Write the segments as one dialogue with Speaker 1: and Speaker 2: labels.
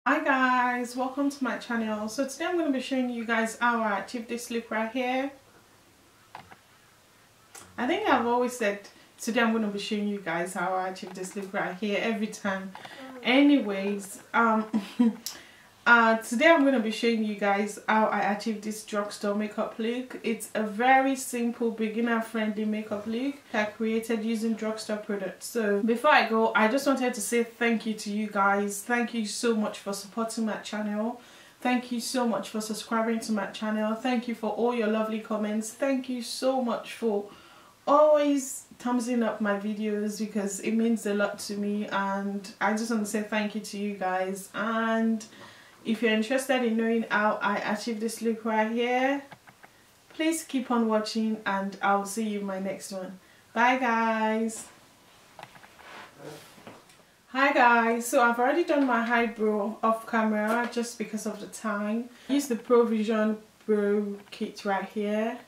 Speaker 1: Hi guys, welcome to my channel. So today I'm going to be showing you guys how I achieved this look right here. I think I've always said today I'm going to be showing you guys how I achieved this look right here every time. Anyways, today I'm going to be showing you guys how I achieved this drugstore makeup look. It's a very simple beginner friendly makeup look I created using drugstore products. So before I go, I just wanted to say thank you to you guys. Thank you so much for supporting my channel. Thank you so much for subscribing to my channel. Thank you for all your lovely comments. Thank you so much for always thumbsing up my videos because it means a lot to me, and I just want to say thank you to you guys. And if you're interested in knowing how I achieved this look right here, please keep on watching and I'll see you in my next one. Bye guys. Hi guys, so I've already done my eyebrow off camera just because of the time. I used the Profusion brow kit right here.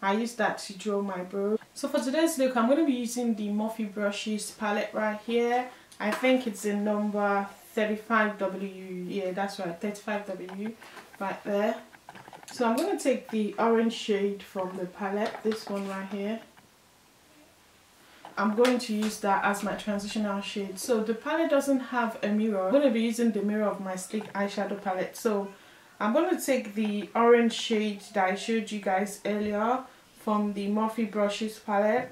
Speaker 1: I used that to draw my brow. So for today's look, I'm going to be using the Morphe Brushes palette right here. I think it's in number 35W. Yeah, that's right, 35W right there. So I'm going to take the orange shade from the palette, this one right here. I'm going to use that as my transitional shade. So the palette doesn't have a mirror. I'm going to be using the mirror of my stick eyeshadow palette. So I'm going to take the orange shade that I showed you guys earlier from the Morphe Brushes palette.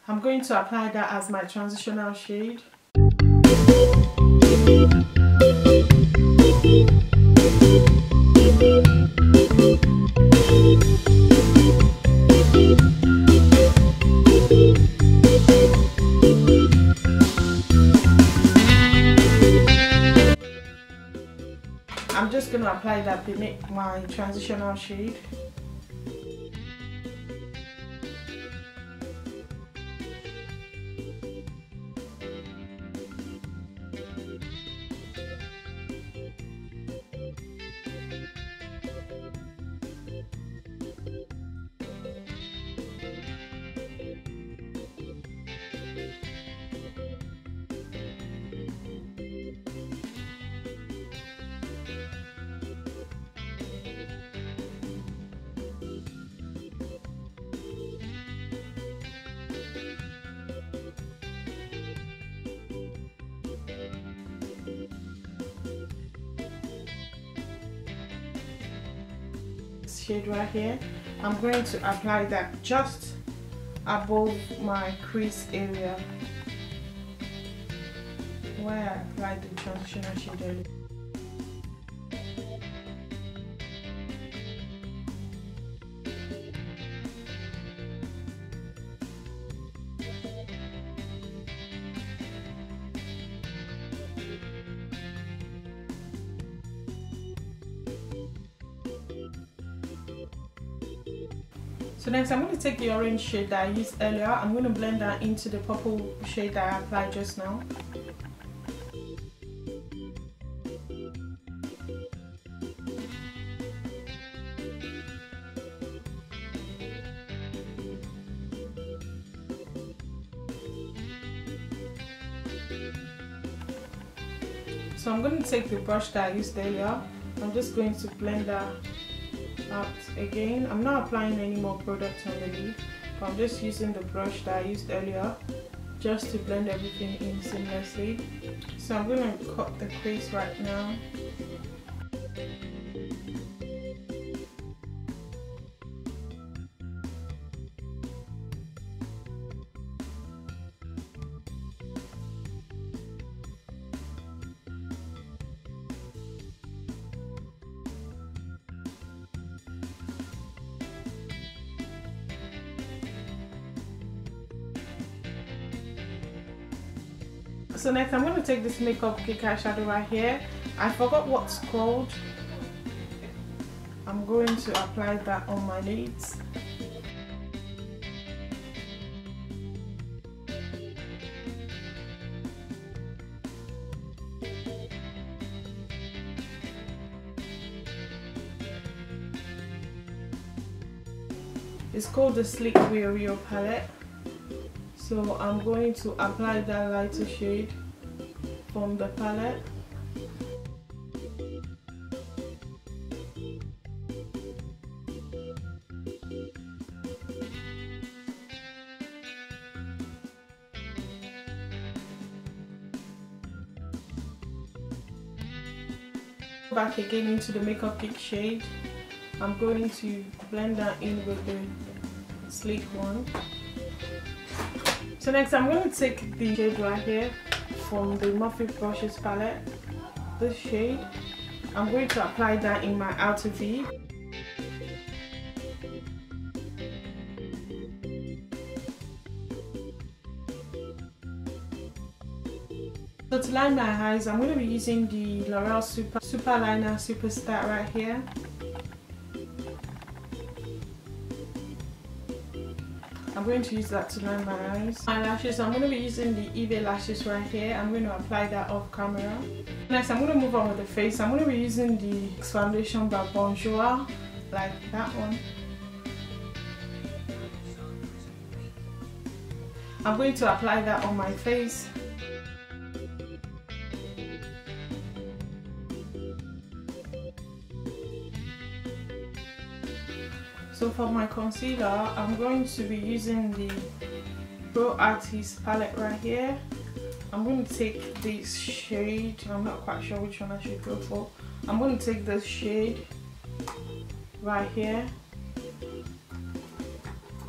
Speaker 1: I'm going to apply that as my transitional shade. I'm just going to apply that beneath my transitional shade. Shade right here, I'm going to apply that just above my crease area where I applied the transitional shade earlier. So next I'm going to take the orange shade that I used earlier. I'm going to blend that into the purple shade that I applied just now. So I'm going to take the brush that I used earlier. I'm just going to blend that out again. I'm not applying any more product on the lid, but I'm just using the brush that I used earlier just to blend everything in seamlessly. So I'm going to cut the crease right now. So next I'm going to take this makeup cake eyeshadow right here. I forgot what's called. I'm going to apply that on my lids. It's called the Sleek Rio palette. So I'm going to apply that lighter shade from the palette. Back again into the Makeup Geek shade. I'm going to blend that in with the sleek one. So next I'm going to take the shade right here from the Morphe Brushes palette. This shade. I'm going to apply that in my outer V. So to line my eyes, I'm going to be using the L'Oreal Super Liner Superstar right here. I'm going to use that to line my eyes. My lashes, I'm going to be using the Vegalashes right here. I'm going to apply that off camera. Next, I'm going to move on with the face. I'm going to be using the foundation by Bonjour, like that one. I'm going to apply that on my face. So for my concealer, I'm going to be using the Pro Artist palette right here. I'm going to take this shade. I'm not quite sure which one I should go for. I'm going to take this shade right here.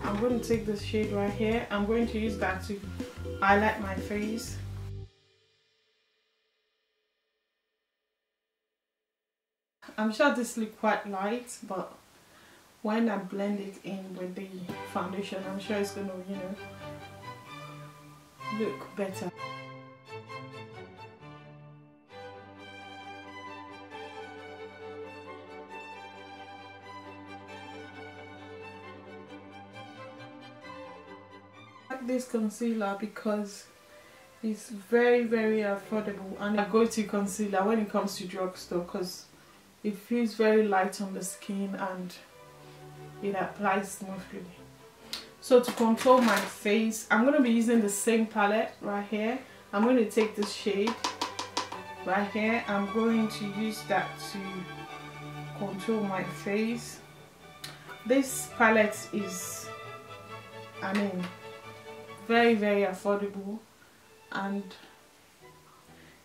Speaker 1: I'm going to take this shade right here. I'm going to use that to highlight my face. I'm sure this looks quite light, but when I blend it in with the foundation, I'm sure it's going to, you know, look better. I like this concealer because it's very affordable, and a go-to concealer when it comes to drugstore because it feels very light on the skin and it applies smoothly. So to contour my face, I'm going to be using the same palette right here. I'm going to take this shade right here. I'm going to use that to contour my face. This palette is, I mean, very affordable, and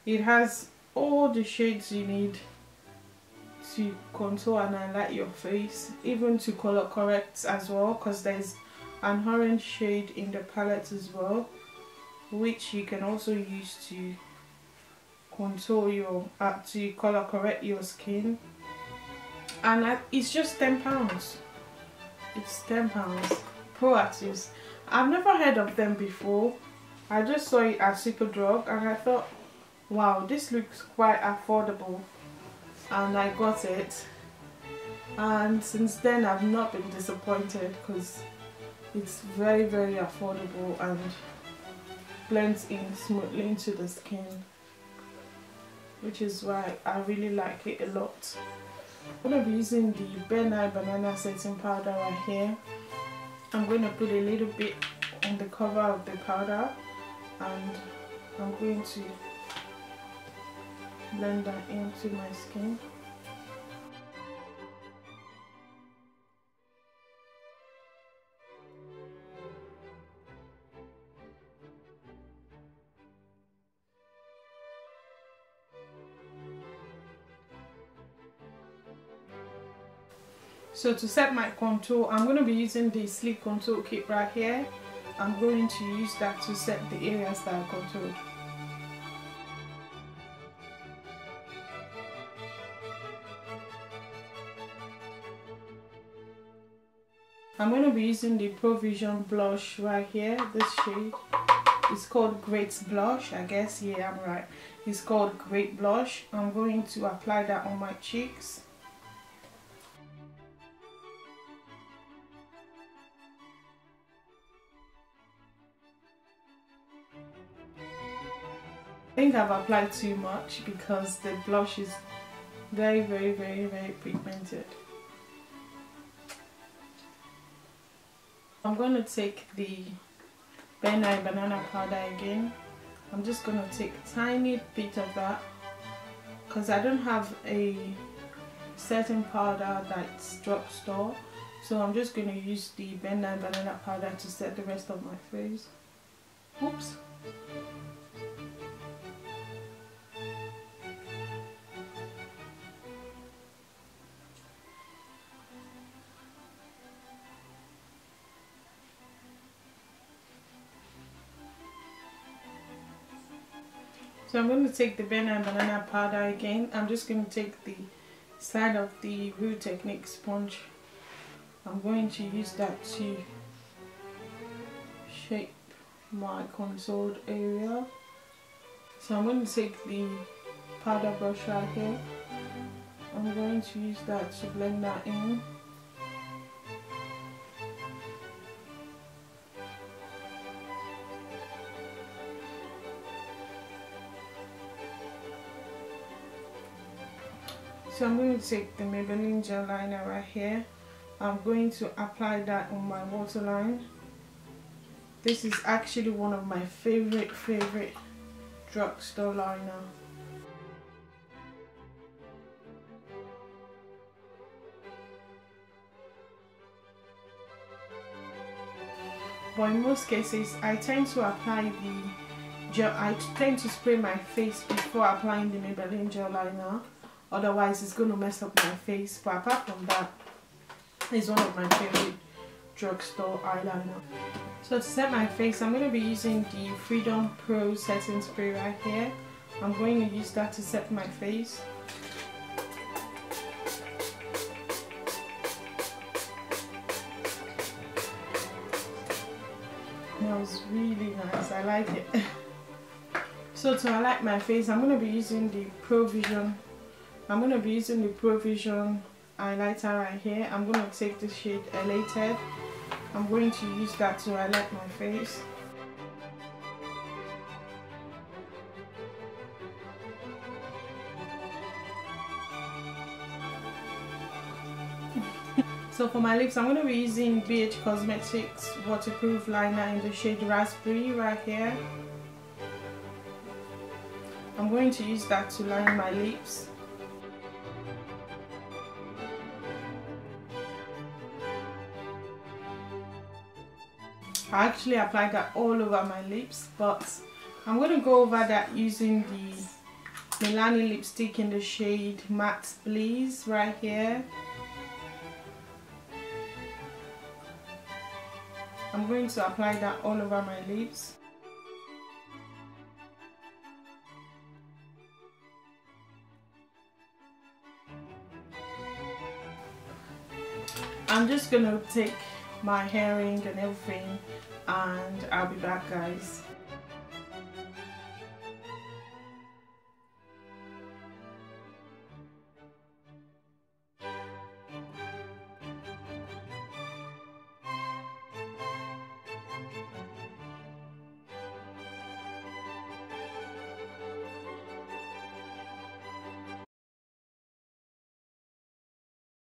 Speaker 1: it has all the shades you need to contour and highlight your face, even to color correct as well, because there's an orange shade in the palette as well, which you can also use to contour your to color correct your skin. And it's just £10. It's £10. Pro Artist. I've never heard of them before. I just saw it at Superdrug and I thought, wow, this looks quite affordable, and I got it, and since then I've not been disappointed because it's very affordable and blends in smoothly into the skin, which is why I really like it a lot. I'm going to be using the Banana setting powder right here. I'm going to put a little bit on the cover of the powder, and I'm going to blend that into my skin. So to set my contour, I'm going to be using the Sleek Contour Kit right here. I'm going to use that to set the areas that I contoured. I'm going to be using the Profusion blush right here. This shade is called Great Blush, I guess. Yeah, I'm right. It's called Great Blush. I'm going to apply that on my cheeks. I think I've applied too much because the blush is very pigmented. I'm going to take the banana powder again. I'm just going to take a tiny bit of that because I don't have a setting powder that's drugstore, so I'm just going to use the banana powder to set the rest of my face. Oops. So I'm going to take the banana powder again. I'm just going to take the side of the Rude Technique sponge. I'm going to use that to shape my contoured area. So I'm going to take the powder brush right here. I'm going to use that to blend that in. So I'm going to take the Maybelline gel liner right here. I'm going to apply that on my waterline. This is actually one of my favorite drugstore liner. But in most cases, I tend to apply the gel. I tend to spray my face before applying the Maybelline gel liner. Otherwise, it's going to mess up my face. But apart from that, it's one of my favorite drugstore eyeliner. So to set my face, I'm going to be using the Freedom Pro setting spray right here. I'm going to use that to set my face. Smells really nice. I like it. So to highlight my face, I'm going to be using the Profusion. I'm going to be using the Profusion highlighter right here. I'm going to take the shade Elated. I'm going to use that to highlight my face. So for my lips, I'm going to be using BH Cosmetics waterproof liner in the shade Raspberry right here. I'm going to use that to line my lips. I actually applied that all over my lips, but I'm going to go over that using the Milani lipstick in the shade Matte Bliss right here. I'm going to apply that all over my lips. I'm just going to take my earring and everything, and I'll be back, guys.